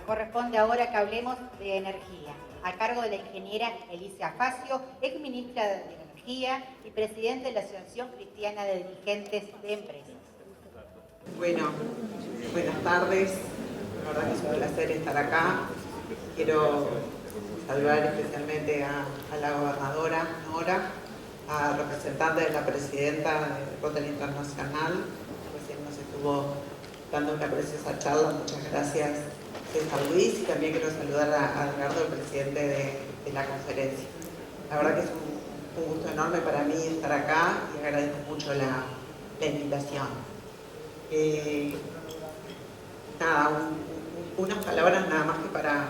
Corresponde ahora que hablemos de energía, a cargo de la ingeniera Elicia Facio, ex ministra de Energía y presidente de la Asociación Cristiana de Dirigentes de Empresas. Bueno, buenas tardes. La verdad que es un placer estar acá. Quiero saludar especialmente a la gobernadora Nora, a representante de la presidenta de Rotary Internacional, recién nos estuvo dando una preciosa charla. Muchas gracias, César Luis, y también quiero saludar a Edgardo, el presidente de la conferencia. La verdad que es un gusto enorme para mí estar acá y agradezco mucho la invitación. Unas palabras nada más que para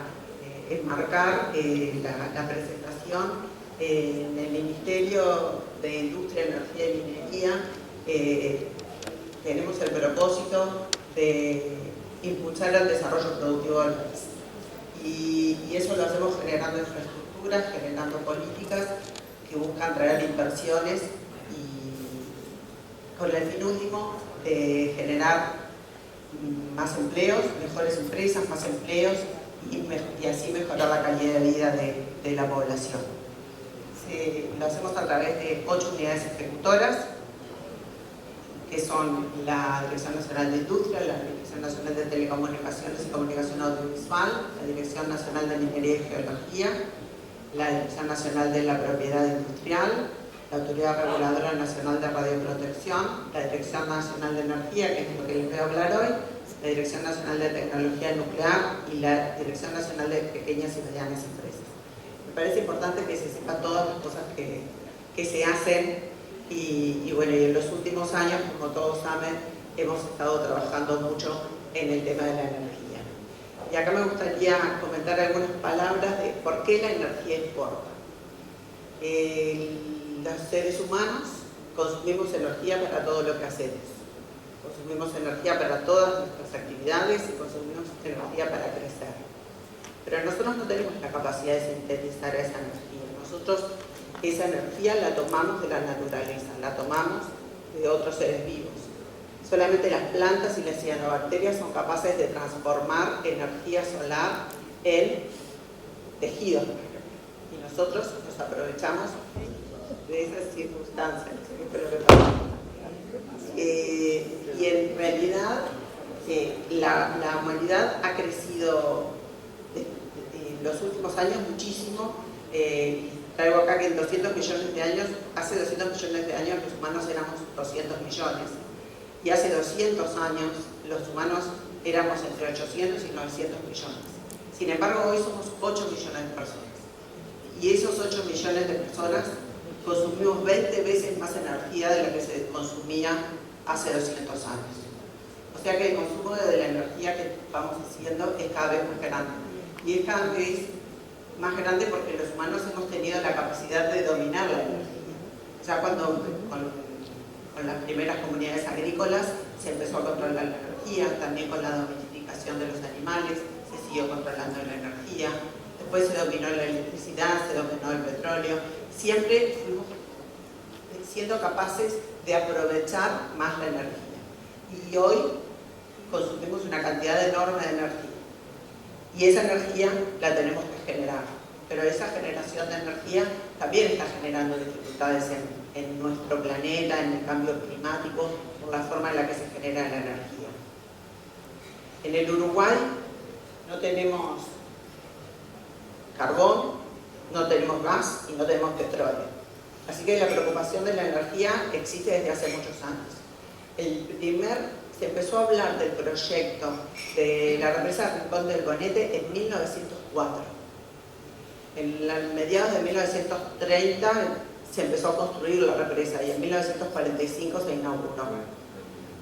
enmarcar la presentación. En el Ministerio de Industria, Energía y Minería tenemos el propósito de impulsar el desarrollo productivo del país. Y eso lo hacemos generando infraestructuras, generando políticas que buscan traer inversiones y con el fin último de generar más empleos, mejores empresas, más empleos y así mejorar la calidad de vida de la población. Lo hacemos a través de 8 unidades ejecutoras, que son la Dirección Nacional de Industria, la Dirección Nacional de Telecomunicaciones y Comunicación Audiovisual, la Dirección Nacional de Minería y Geología, la Dirección Nacional de la Propiedad Industrial, la Autoridad Reguladora Nacional de Radioprotección, la Dirección Nacional de Energía, que es lo que les voy a hablar hoy, la Dirección Nacional de Tecnología Nuclear y la Dirección Nacional de Pequeñas y Medianas Empresas. Me parece importante que se sepa todas las cosas que se hacen y bueno, y en los últimos años, como todos saben, hemos estado trabajando mucho en el tema de la energía. Y acá me gustaría comentar algunas palabras de por qué la energía importa. Los seres humanos consumimos energía para todo lo que hacemos. Consumimos energía para todas nuestras actividades y consumimos energía para crecer. Pero nosotros no tenemos la capacidad de sintetizar esa energía. Nosotros esa energía la tomamos de la naturaleza, la tomamos de otros seres vivos. Solamente las plantas y las cianobacterias son capaces de transformar energía solar en tejidos. Y nosotros nos aprovechamos de esas circunstancias. Y en realidad la humanidad ha crecido en los últimos años muchísimo. Traigo acá que en 200 millones de años, hace 200 millones de años los humanos éramos 200 millones. Y hace 200 años los humanos éramos entre 800 y 900 millones. Sin embargo, hoy somos 8 millones de personas. Y esos 8 millones de personas consumimos 20 veces más energía de la que se consumía hace 200 años. O sea que el consumo de la energía que vamos haciendo es cada vez más grande. Y es cada vez más grande porque los humanos hemos tenido la capacidad de dominar la energía. Ya cuando con las primeras comunidades agrícolas se empezó a controlar la energía, también con la domesticación de los animales se siguió controlando la energía, después se dominó la electricidad, se dominó el petróleo, siempre fuimos siendo capaces de aprovechar más la energía. Y hoy consumimos una cantidad enorme de energía. Y esa energía la tenemos que generar. Pero esa generación de energía también está generando dificultades en nuestro planeta, en el cambio climático, por la forma en la que se genera la energía. En el Uruguay no tenemos carbón, no tenemos gas y no tenemos petróleo. Así que la preocupación de la energía existe desde hace muchos años. Se empezó a hablar del proyecto de la represa Rincón del Bonete en 1904. En mediados de 1930 se empezó a construir la represa y en 1945 se inauguró.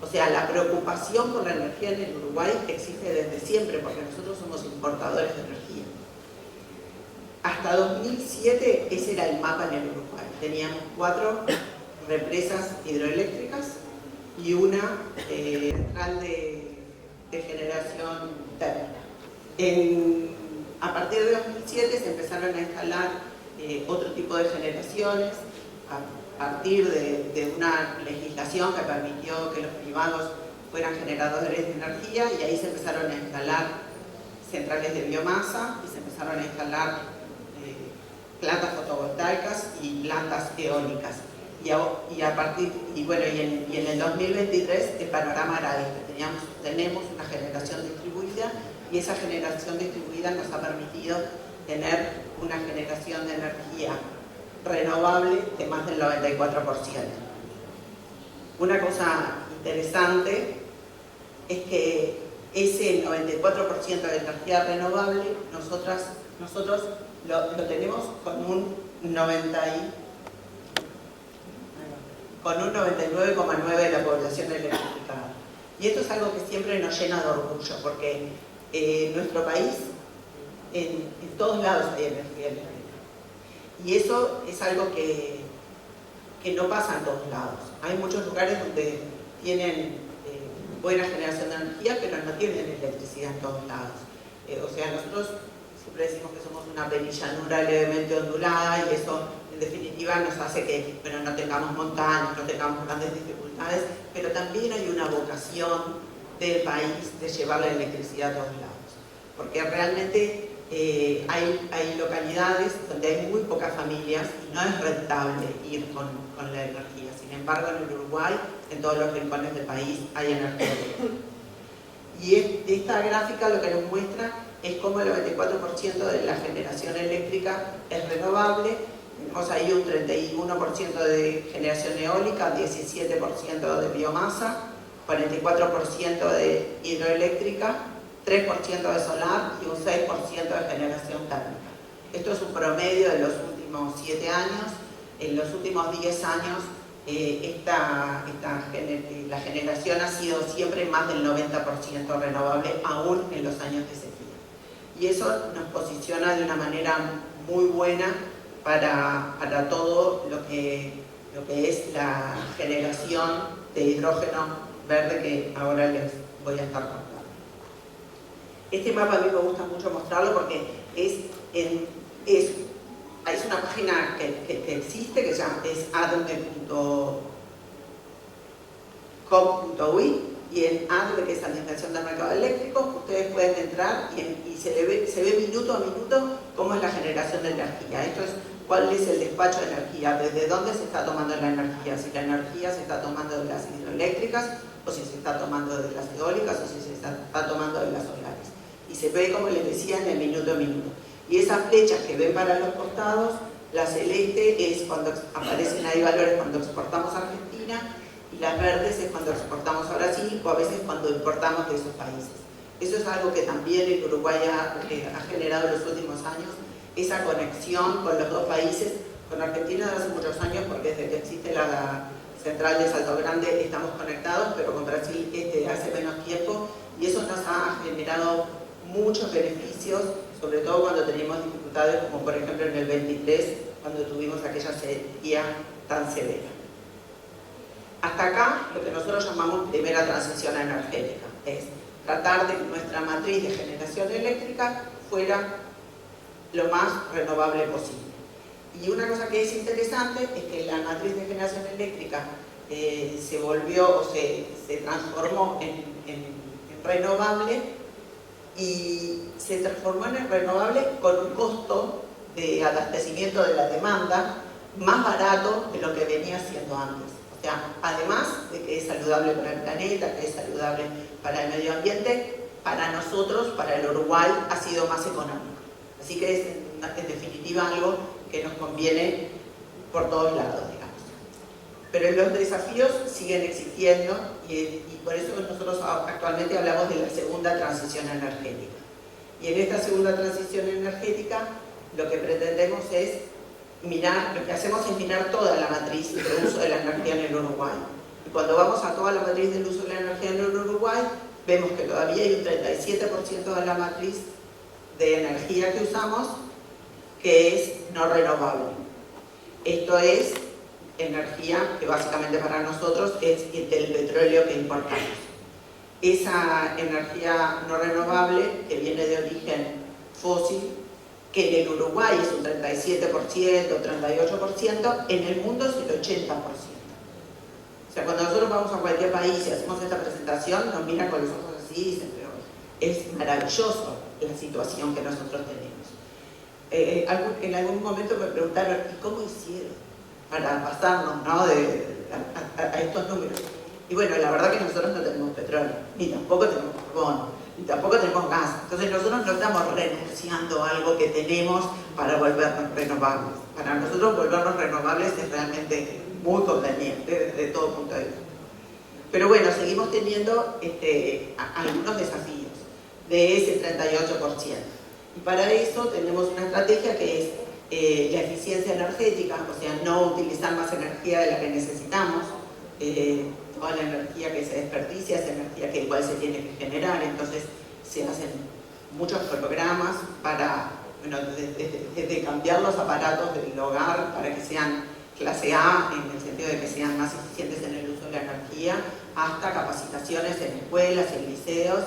O sea, la preocupación por la energía en el Uruguay existe desde siempre porque nosotros somos importadores de energía. Hasta 2007 ese era el mapa en el Uruguay. Teníamos 4 represas hidroeléctricas y una central de generación térmica. A partir de 2007 se empezaron a instalar otro tipo de generaciones a partir de una legislación que permitió que los privados fueran generadores de energía y ahí se empezaron a instalar centrales de biomasa y se empezaron a instalar plantas fotovoltaicas y plantas eólicas. Y en el 2023 el panorama era este. Tenemos una generación distribuida y esa generación distribuida nos ha permitido tener una generación de energía renovable de más del 94%. Una cosa interesante es que ese 94% de energía renovable nosotros lo tenemos con un 99,9% de la población electrificada. Y esto es algo que siempre nos llena de orgullo, porque en nuestro país, en todos lados hay energía eléctrica. Y eso es algo que no pasa en todos lados. Hay muchos lugares donde tienen buena generación de energía, pero no tienen electricidad en todos lados. Nosotros siempre decimos que somos una penillanura levemente ondulada y eso en definitiva nos hace que no tengamos montañas, no tengamos grandes dificultades, pero también hay una vocación del país de llevar la electricidad a todos lados, porque realmente hay localidades donde hay muy pocas familias y no es rentable ir con la energía. Sin embargo, en el Uruguay, en todos los rincones del país, hay energía eléctrica. Y esta gráfica lo que nos muestra es cómo el 94% de la generación eléctrica es renovable. Tenemos ahí un 31% de generación eólica, 17% de biomasa, 44% de hidroeléctrica, 3% de solar y un 6% de generación térmica. Esto es un promedio de los últimos 7 años. En los últimos 10 años la generación ha sido siempre más del 90% renovable, aún en los años de sequía. Y eso nos posiciona de una manera muy buena para todo lo que es la generación de hidrógeno verde que ahora les voy a estar contando. Este mapa a mí me gusta mucho mostrarlo porque es una página que existe, que es adme.com.uy, y en ADME, que es Administración del Mercado Eléctrico, ustedes pueden entrar y se ve minuto a minuto cómo es la generación de energía. Esto es cuál es el despacho de energía, desde dónde se está tomando la energía, si la energía se está tomando de las hidroeléctricas, o si se está tomando de las eólicas, o si se está tomando de las solares. Y se ve, como les decía, en el minuto a minuto. Y esas flechas que ven para los costados, la celeste es cuando aparecen ahí valores cuando exportamos a Argentina, y las verdes es cuando exportamos a Brasil, o a veces cuando importamos de esos países. Eso es algo que también el Uruguay ha generado en los últimos años, esa conexión con los dos países, con Argentina desde hace muchos años, porque desde que existe la central de Salto Grande estamos conectados, pero con Brasil desde hace menos tiempo, y eso nos ha generado muchos beneficios, sobre todo cuando teníamos dificultades, como por ejemplo en el 23, cuando tuvimos aquella sequía tan severa. Hasta acá, lo que nosotros llamamos primera transición energética, es tratar de que nuestra matriz de generación eléctrica fuera lo más renovable posible. Y una cosa que es interesante es que la matriz de generación eléctrica se volvió o se transformó en renovable, y se transformó en renovable con un costo de abastecimiento de la demanda más barato de lo que venía siendo antes. O sea, además de que es saludable para el planeta, que es saludable para el medio ambiente, para nosotros, para el Uruguay, ha sido más económico. Así que es en definitiva algo que nos conviene por todos lados, digamos. Pero los desafíos siguen existiendo y por eso nosotros actualmente hablamos de la segunda transición energética. Y en esta segunda transición energética lo que pretendemos es lo que hacemos es mirar toda la matriz de uso de la energía en el Uruguay. Y cuando vamos a toda la matriz del uso de la energía en el Uruguay, vemos que todavía hay un 37% de la matriz de energía que usamos que es no renovable. Esto es energía que básicamente para nosotros es del petróleo que importamos. Esa energía no renovable que viene de origen fósil, que en el Uruguay es un 37%, 38%, en el mundo es el 80%. O sea, cuando nosotros vamos a cualquier país y hacemos esta presentación, nos miran con los ojos así y dicen, pero es maravilloso, la situación que nosotros tenemos. En algún momento me preguntaron, ¿y cómo hicieron para pasarnos, ¿no?, a estos números? Y bueno, la verdad que nosotros no tenemos petróleo, ni tampoco tenemos carbón, ni tampoco tenemos gas. Entonces nosotros no estamos renunciando a algo que tenemos para volvernos renovables. Para nosotros volvernos renovables es realmente muy conveniente desde todo punto de vista. Pero bueno, seguimos teniendo algunos desafíos de ese 38%. Y para eso tenemos una estrategia que es la eficiencia energética, o sea, no utilizar más energía de la que necesitamos. Toda la energía que se desperdicia es energía que igual se tiene que generar, entonces se hacen muchos programas para, bueno, desde cambiar los aparatos del hogar para que sean clase A, en el sentido de que sean más eficientes en el uso de la energía, hasta capacitaciones en escuelas, en liceos,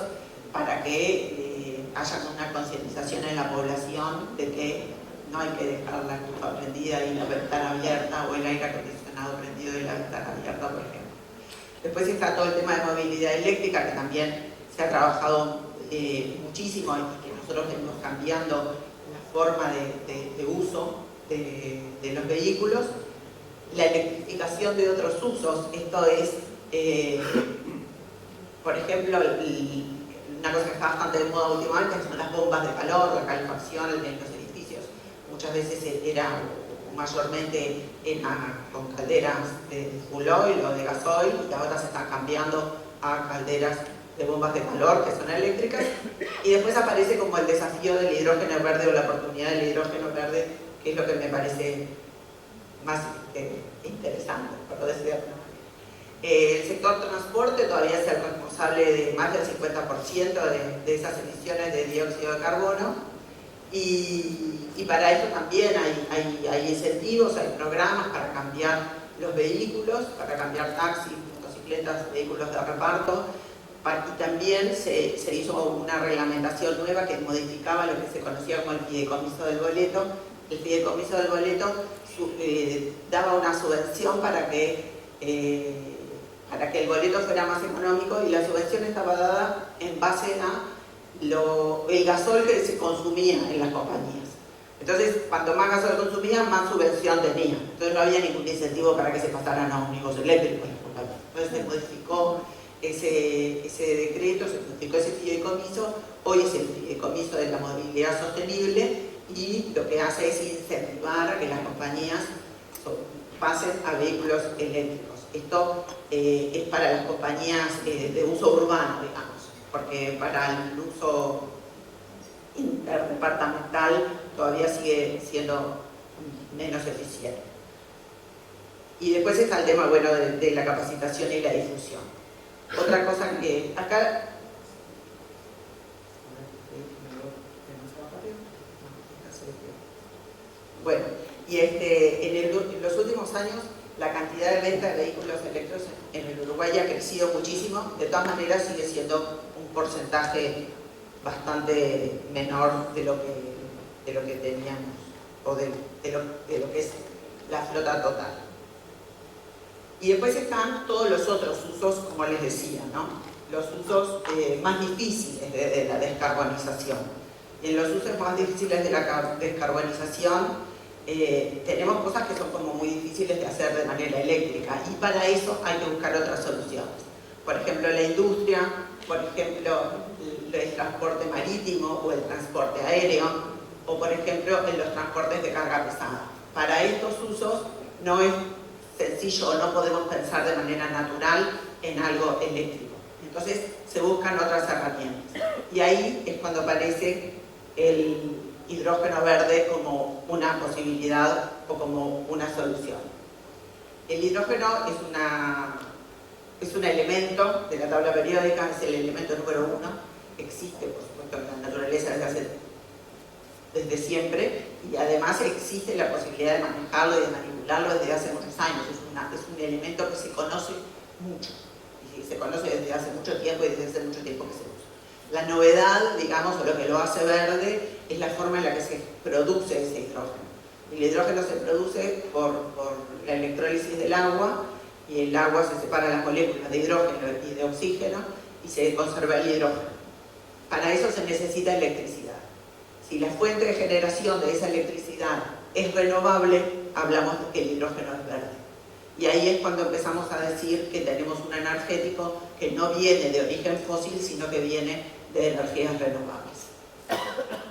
para que haya una concientización en la población de que no hay que dejar la estufa prendida y la ventana abierta, o el aire acondicionado prendido y la ventana abierta, por ejemplo. Después está todo el tema de movilidad eléctrica, que también se ha trabajado muchísimo y que nosotros venimos cambiando la forma de uso de los vehículos. La electrificación de otros usos, esto es, por ejemplo, una cosa que está bastante de moda últimamente son las bombas de calor, la calefacción en los edificios. Muchas veces mayormente con calderas de full oil o de gasoil, y ahora se están cambiando a calderas de bombas de calor que son eléctricas. Y después aparece como el desafío del hidrógeno verde o la oportunidad del hidrógeno verde, que es lo que me parece más interesante, por decirlo. El sector transporte todavía es el responsable de más del 50% de esas emisiones de dióxido de carbono. Y para eso también hay incentivos, hay programas para cambiar los vehículos, para cambiar taxis, motocicletas, vehículos de reparto. Y también se hizo una reglamentación nueva que modificaba lo que se conocía como el fideicomiso del boleto. El fideicomiso del boleto daba una subvención para que el boleto fuera más económico, y la subvención estaba dada en base a el gasol que se consumía en las compañías. Entonces, cuanto más gasol consumía, más subvención tenía. Entonces no había ningún incentivo para que se pasaran a ómnibus eléctricos las compañías. Entonces se modificó ese decreto, se modificó ese fideicomiso. Hoy es el fideicomiso de la movilidad sostenible, y lo que hace es incentivar a que las compañías pasen a vehículos eléctricos. Esto es para las compañías de uso urbano, digamos, porque para el uso interdepartamental todavía sigue siendo menos eficiente. Y después está el tema, bueno, de la capacitación y la difusión. Otra cosa que acá... Bueno, y en los últimos años la cantidad de venta de vehículos eléctricos en el Uruguay ha crecido muchísimo. De todas maneras sigue siendo un porcentaje bastante menor de lo que teníamos, o de lo que es la flota total. Y después están todos los otros usos, como les decía, ¿no? Los usos más difíciles de la descarbonización. En los usos más difíciles de la descarbonización tenemos cosas que son como muy difíciles de hacer de manera eléctrica, y para eso hay que buscar otras soluciones. Por ejemplo, la industria, por ejemplo, el transporte marítimo o el transporte aéreo, o por ejemplo en los transportes de carga pesada. Para estos usos no es sencillo, o no podemos pensar de manera natural en algo eléctrico. Entonces se buscan otras herramientas, y ahí es cuando aparece el hidrógeno verde como una posibilidad o como una solución. El hidrógeno es un elemento de la tabla periódica, es el elemento número 1, existe por supuesto en la naturaleza desde siempre, y además existe la posibilidad de manejarlo y de manipularlo desde hace muchos años. Es un elemento que se conoce mucho, y se conoce desde hace mucho tiempo, y desde hace mucho tiempo que se usa. La novedad, digamos, o lo que lo hace verde, es la forma en la que se produce ese hidrógeno. El hidrógeno se produce por la electrólisis del agua, y el agua se separa las moléculas de hidrógeno y de oxígeno, y se conserva el hidrógeno. Para eso se necesita electricidad. Si la fuente de generación de esa electricidad es renovable, hablamos de que el hidrógeno es verde. Y ahí es cuando empezamos a decir que tenemos un energético que no viene de origen fósil, sino que viene de energías renovables.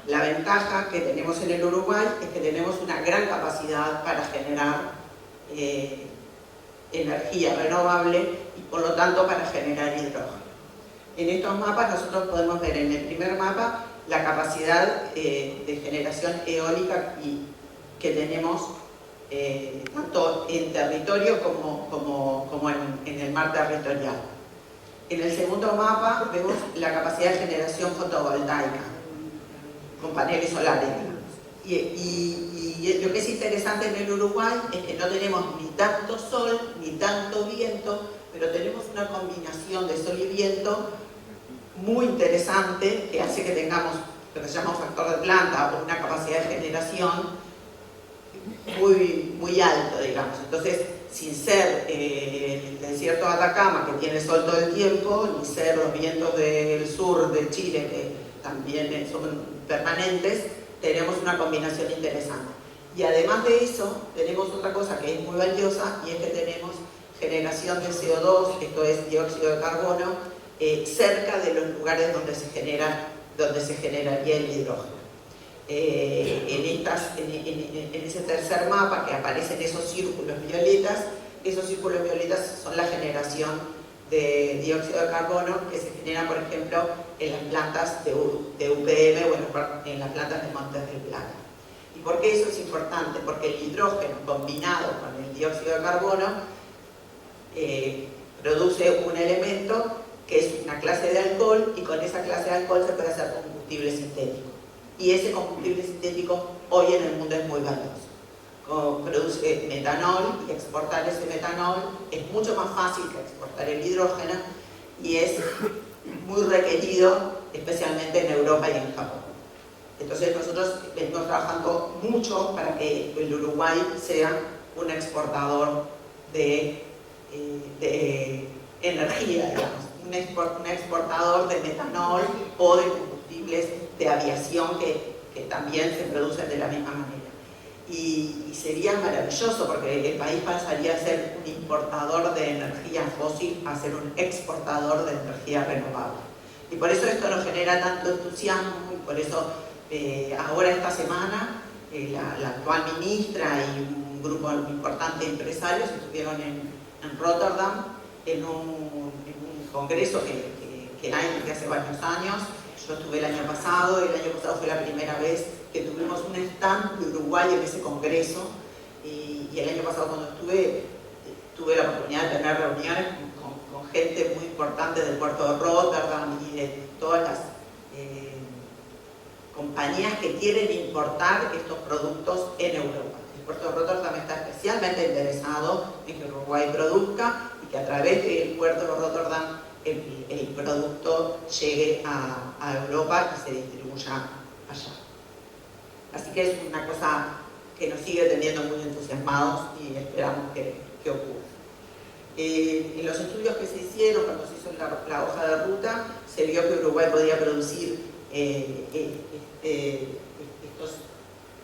La ventaja que tenemos en el Uruguay es que tenemos una gran capacidad para generar energía renovable y por lo tanto para generar hidrógeno. En estos mapas nosotros podemos ver en el primer mapa la capacidad de generación eólica que tenemos tanto en territorio como en el mar territorial. En el segundo mapa vemos la capacidad de generación fotovoltaica con paneles solares. Y lo que es interesante en el Uruguay es que no tenemos ni tanto sol ni tanto viento, pero tenemos una combinación de sol y viento muy interesante que hace que tengamos lo que se llama un factor de planta o una capacidad de generación muy alto, digamos. Entonces, sin ser el desierto de Atacama, que tiene sol todo el tiempo, ni ser los vientos del sur de Chile, que también son permanentes, tenemos una combinación interesante. Y además de eso, tenemos otra cosa que es muy valiosa, y es que tenemos generación de CO2, esto es dióxido de carbono, cerca de los lugares donde se generaría el hidrógeno. En ese tercer mapa que aparecen esos círculos violetas son la generación de dióxido de carbono que se genera, por ejemplo, en las plantas de UPM, bueno, en las plantas de Montes del Plata. ¿Y por qué eso es importante? Porque el hidrógeno combinado con el dióxido de carbono produce un elemento que es una clase de alcohol, y con esa clase de alcohol se puede hacer combustible sintético. Y ese combustible sintético hoy en el mundo es muy valioso. Produce metanol, y exportar ese metanol es mucho más fácil que exportar el hidrógeno, y es muy requerido, especialmente en Europa y en Japón. Entonces nosotros venimos trabajando mucho para que el Uruguay sea un exportador de energía, digamos, un exportador de metanol o de combustibles de aviación que también se producen de la misma manera. Y sería maravilloso, porque el país pasaría a ser un importador de energía fósil a ser un exportador de energía renovable. Y por eso esto nos genera tanto entusiasmo, y por eso ahora esta semana la actual ministra y un grupo importante de empresarios estuvieron en Rotterdam en un congreso que hay desde hace varios años. Yo estuve el año pasado, y el año pasado fue la primera vez que tuvimos un stand de Uruguay en ese congreso, y el año pasado cuando tuve la oportunidad de tener reuniones con gente muy importante del puerto de Rotterdam y de todas las compañías que quieren importar estos productos en Europa. El puerto de Rotterdam está especialmente interesado en que Uruguay produzca, y que a través del puerto de Rotterdam el producto llegue a Europa y se distribuya allá. Así que es una cosa que nos sigue teniendo muy entusiasmados, y esperamos que ocurra. En los estudios que se hicieron, cuando se hizo la hoja de ruta, se vio que Uruguay podía producir estos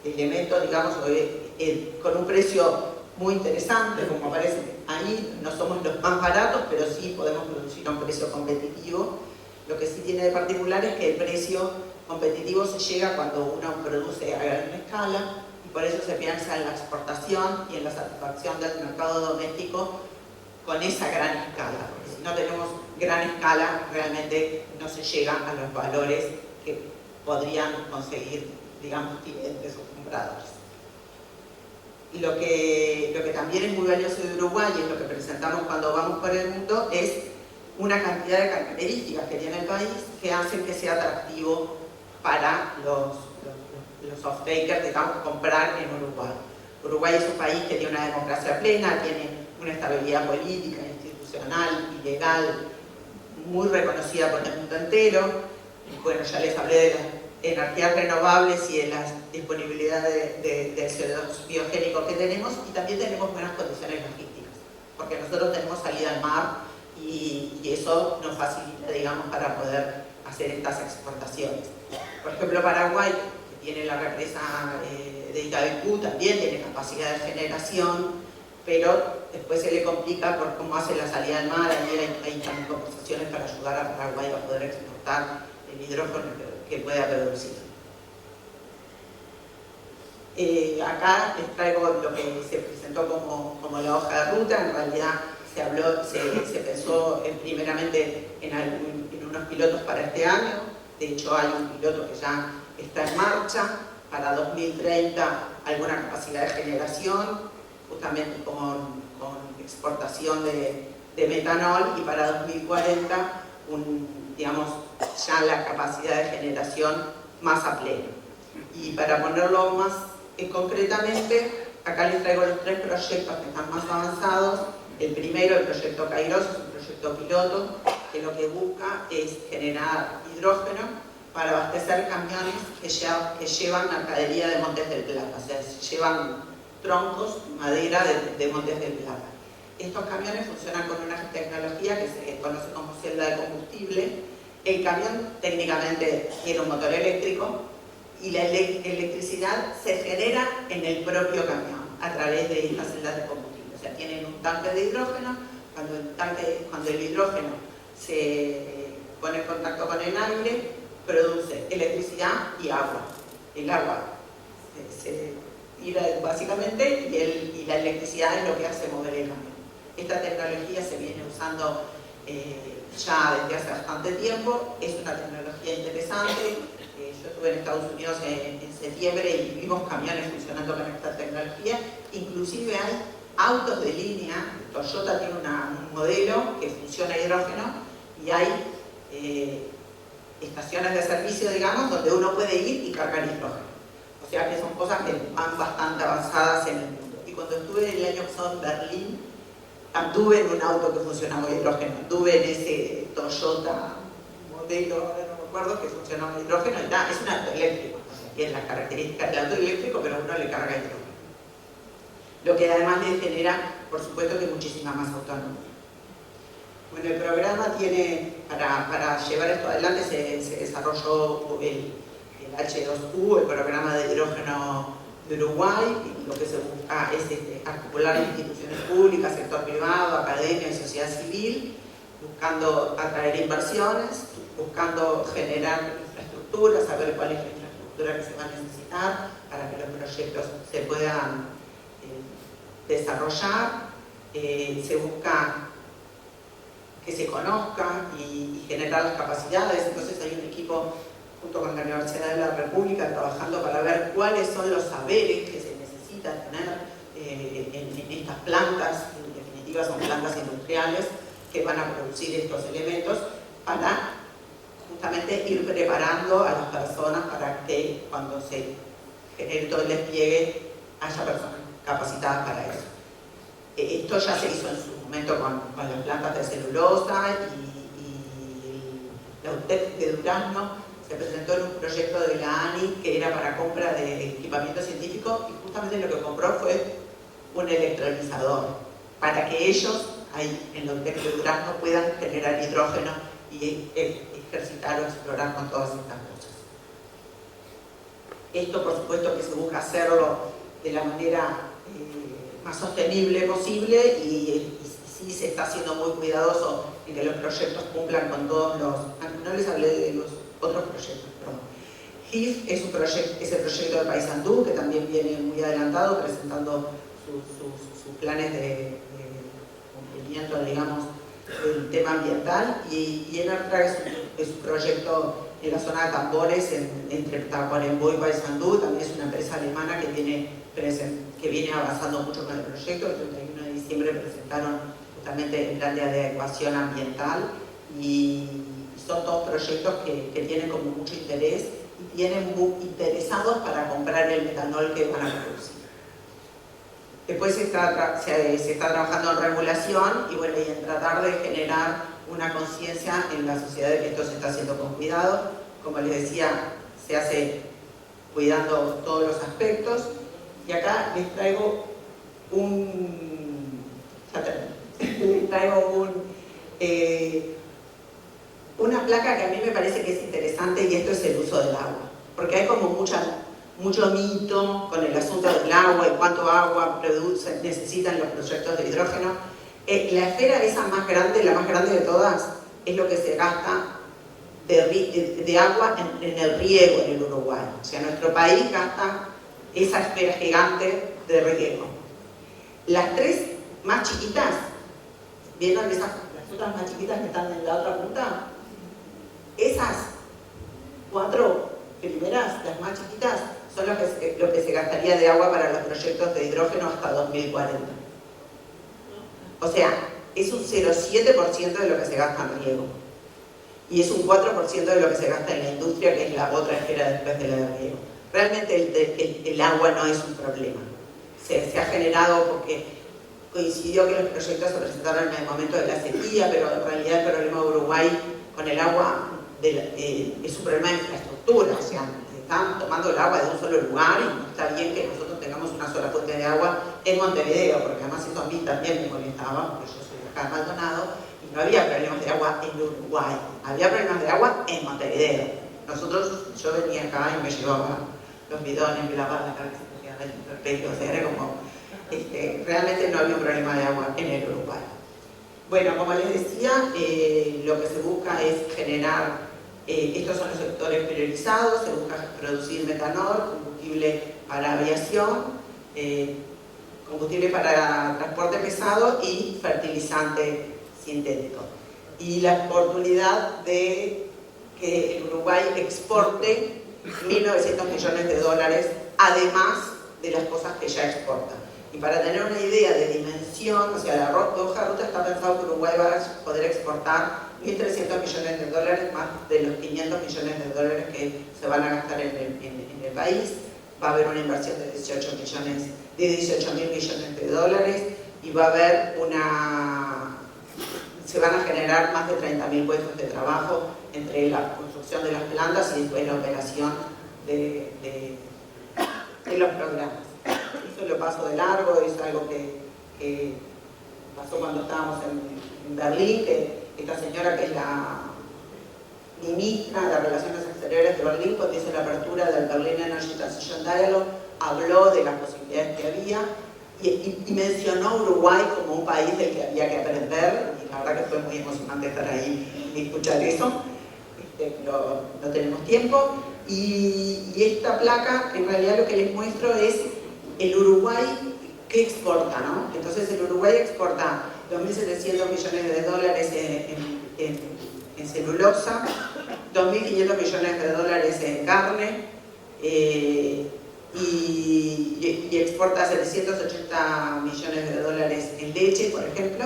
elementos, digamos, con un precio muy interesante, como aparece ahí. No somos los más baratos, pero sí podemos producir a un precio competitivo. Lo que sí tiene de particular es que el precio competitivo se llega cuando uno produce a gran escala, y por eso se piensa en la exportación y en la satisfacción del mercado doméstico con esa gran escala, porque si no tenemos gran escala realmente no se llega a los valores que podrían conseguir, digamos, clientes o compradores. Y lo que también es muy valioso de Uruguay, y es lo que presentamos cuando vamos por el mundo, es una cantidad de características que tiene el país que hacen que sea atractivo para los off-takers, digamos, comprar en Uruguay. Uruguay es un país que tiene una democracia plena, tiene una estabilidad política, institucional y legal muy reconocida por el mundo entero. Y bueno, ya les hablé de las energías renovables y de la disponibilidad de CO2 biogénico que tenemos, y también tenemos buenas condiciones logísticas, porque nosotros tenemos salida al mar, y eso nos facilita, digamos, para poder hacer estas exportaciones. Por ejemplo, Paraguay, que tiene la represa de Itaipú, también tiene capacidad de generación, pero después se le complica por cómo hace la salida al mar. Ahí hay también conversaciones para ayudar a Paraguay a poder exportar el hidrógeno que pueda producir. Acá les traigo lo que se presentó como la hoja de ruta. En realidad se pensó primeramente en unos pilotos para este año. De hecho, hay un piloto que ya está en marcha. Para 2030 alguna capacidad de generación, justamente con exportación de metanol, y para 2040 digamos, ya la capacidad de generación más a pleno. Y para ponerlo más concretamente, acá les traigo los 3 proyectos que están más avanzados. El primero, el proyecto Kairos, es un proyecto piloto que lo que busca es generar hidrógeno para abastecer camiones que llevan mercadería de Montes del Plata, o sea, llevan troncos, madera de Montes del Plata. Estos camiones funcionan con una tecnología que se conoce como celda de combustible. El camión técnicamente tiene un motor eléctrico y la electricidad se genera en el propio camión a través de estas celdas de combustible. O sea, tienen un tanque de hidrógeno. Cuando el hidrógeno se pone en contacto con el aire, produce electricidad y agua. El agua se tira básicamente y la electricidad es lo que hace mover el camión. Esta tecnología se viene usando ya desde hace bastante tiempo. Es una tecnología interesante. Yo estuve en Estados Unidos en septiembre y vimos camiones funcionando con esta tecnología. Inclusive hay autos de línea. Toyota tiene un modelo que funciona a hidrógeno y hay estaciones de servicio, digamos, donde uno puede ir y cargar hidrógeno. O sea que son cosas que van bastante avanzadas en el mundo. Y cuando estuve el año pasado en Berlín, anduve en un auto que funcionaba a hidrógeno. Anduve en ese Toyota modelo, ahora no me acuerdo, que funcionaba a hidrógeno. Y es un auto eléctrico, o sea, tiene las características del auto eléctrico, pero uno le carga hidrógeno. Lo que además le genera, por supuesto, que muchísima más autonomía. Bueno, el programa tiene, para llevar esto adelante, se desarrolló el H2U, el programa de hidrógeno de Uruguay, y lo que se busca es articular instituciones públicas, sector privado, academia y sociedad civil, buscando atraer inversiones, buscando generar infraestructura, saber cuál es la infraestructura que se va a necesitar para que los proyectos se puedan desarrollar. Se busca que se conozca y generar las capacidades. Entonces hay un equipo junto con la Universidad de la República trabajando para ver cuáles son los saberes que se necesitan tener en estas plantas. En definitiva son plantas industriales que van a producir estos elementos para justamente ir preparando a las personas para que cuando se genere todo el despliegue haya personas capacitadas para eso. Esto ya se hizo en su momento con las plantas de celulosa y la UTEC de Durazno se presentó en un proyecto de la ANI que era para compra de equipamiento científico, y justamente lo que compró fue un electrolizador para que ellos ahí en la UTEC de Durazno puedan generar hidrógeno y ejercitar o explorar con todas estas cosas. Esto, por supuesto, que se busca hacerlo de la manera más sostenible posible, y sí se está siendo muy cuidadoso en que los proyectos cumplan con todos los... No les hablé de los otros proyectos, perdón. GIF es el proyecto de Paysandú, que también viene muy adelantado, presentando sus planes de cumplimiento, digamos, del tema ambiental, y ENERTRA es un proyecto en la zona de Tambores, entre Tacuarembó y Paysandú. También es una empresa alemana que viene avanzando mucho con el proyecto. El 31 de diciembre presentaron justamente el plan de adecuación ambiental, y son todos proyectos que tienen como mucho interés y tienen muy interesados para comprar el metanol que van a producir. Después se está trabajando en regulación y, bueno, y en tratar de generar una conciencia en la sociedad de que esto se está haciendo con cuidado. Como les decía, se hace cuidando todos los aspectos. Y acá les traigo una placa que a mí me parece que es interesante, y esto es el uso del agua. Porque hay como mucho mito con el asunto del agua y cuánto agua necesitan los proyectos de hidrógeno. La esfera esa más grande, la más grande de todas, es lo que se gasta de agua en el riego en el Uruguay. O sea, nuestro país gasta esa esfera gigante de riego. Las tres más chiquitas, ¿vieron las otras más chiquitas que están en la otra punta? Esas 4 primeras, las más chiquitas, son lo que se gastaría de agua para los proyectos de hidrógeno hasta 2040. O sea, es un 0,7% de lo que se gasta en riego. Y es un 4% de lo que se gasta en la industria, que es la otra esfera después de la de riego. Realmente el agua no es un problema. Se ha generado porque coincidió que los proyectos se presentaron en el momento de la sequía, pero en realidad el problema de Uruguay con el agua es un problema de infraestructura. O sea, están tomando el agua de un solo lugar y no está bien que nosotros tengamos una sola fuente de agua en Montevideo, porque además eso a mí también me molestaba, porque yo soy de acá de Maldonado, y no había problemas de agua en Uruguay, había problemas de agua en Montevideo. Yo venía acá y me llevaba los bidones, me lavaba la cara, se me quedaba el pelo, o sea, era como, realmente no había un problema de agua en el Uruguay. Bueno, como les decía, lo que se busca es generar, estos son los sectores priorizados, se busca producir metanol, combustible para aviación, combustible para transporte pesado y fertilizante sintético. Y la oportunidad de que el Uruguay exporte 1.900 millones de dólares, además de las cosas que ya exporta. Y para tener una idea de dimensión, o sea, la hoja de ruta está pensado que Uruguay va a poder exportar 1.300 millones de dólares, más de los 500 millones de dólares que se van a gastar en el país. Va a haber una inversión de 18.000 millones de dólares y va a haber se van a generar más de 30.000 puestos de trabajo entre la construcción de las plantas y después la operación de los programas. Eso lo paso de largo, es algo que pasó cuando estábamos en Berlín, que esta señora que es la ministra de Relaciones Exteriores de Berlín, cuando hizo la apertura del Berlin Energy Transition Dialogue, habló de las posibilidades que había y mencionó Uruguay como un país del que había que aprender, y la verdad que fue muy emocionante estar ahí y escuchar eso. No tenemos tiempo, y esta placa en realidad lo que les muestro es el Uruguay que exporta, ¿no? Entonces el Uruguay exporta 2.700 millones de dólares en celulosa, 2.500 millones de dólares en carne, y exporta 780 millones de dólares en leche, por ejemplo,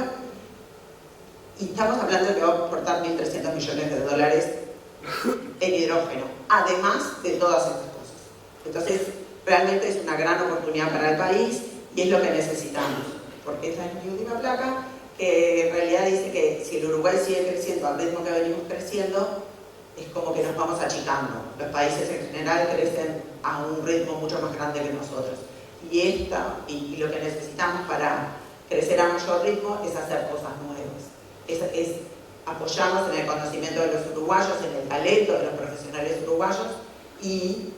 y estamos hablando de que va a exportar 1.300 millones de dólares en hidrógeno, además de todas estas cosas. Entonces, realmente es una gran oportunidad para el país y es lo que necesitamos, porque esta es mi última placa, que en realidad dice que si el Uruguay sigue creciendo al ritmo que venimos creciendo, es como que nos vamos achicando. Los países en general crecen a un ritmo mucho más grande que nosotros. Y lo que necesitamos para crecer a mayor ritmo es hacer cosas nuevas. Es apoyarnos en el conocimiento de los uruguayos, en el talento de los profesionales uruguayos, y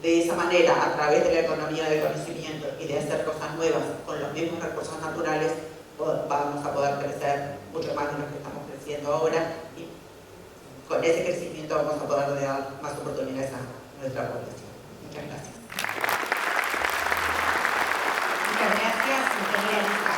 de esa manera, a través de la economía del conocimiento y de hacer cosas nuevas con los mismos recursos naturales, vamos a poder crecer mucho más de lo que estamos creciendo ahora, y con ese crecimiento vamos a poder dar más oportunidades a nuestra población. Muchas gracias. Muchas gracias, ingeniera.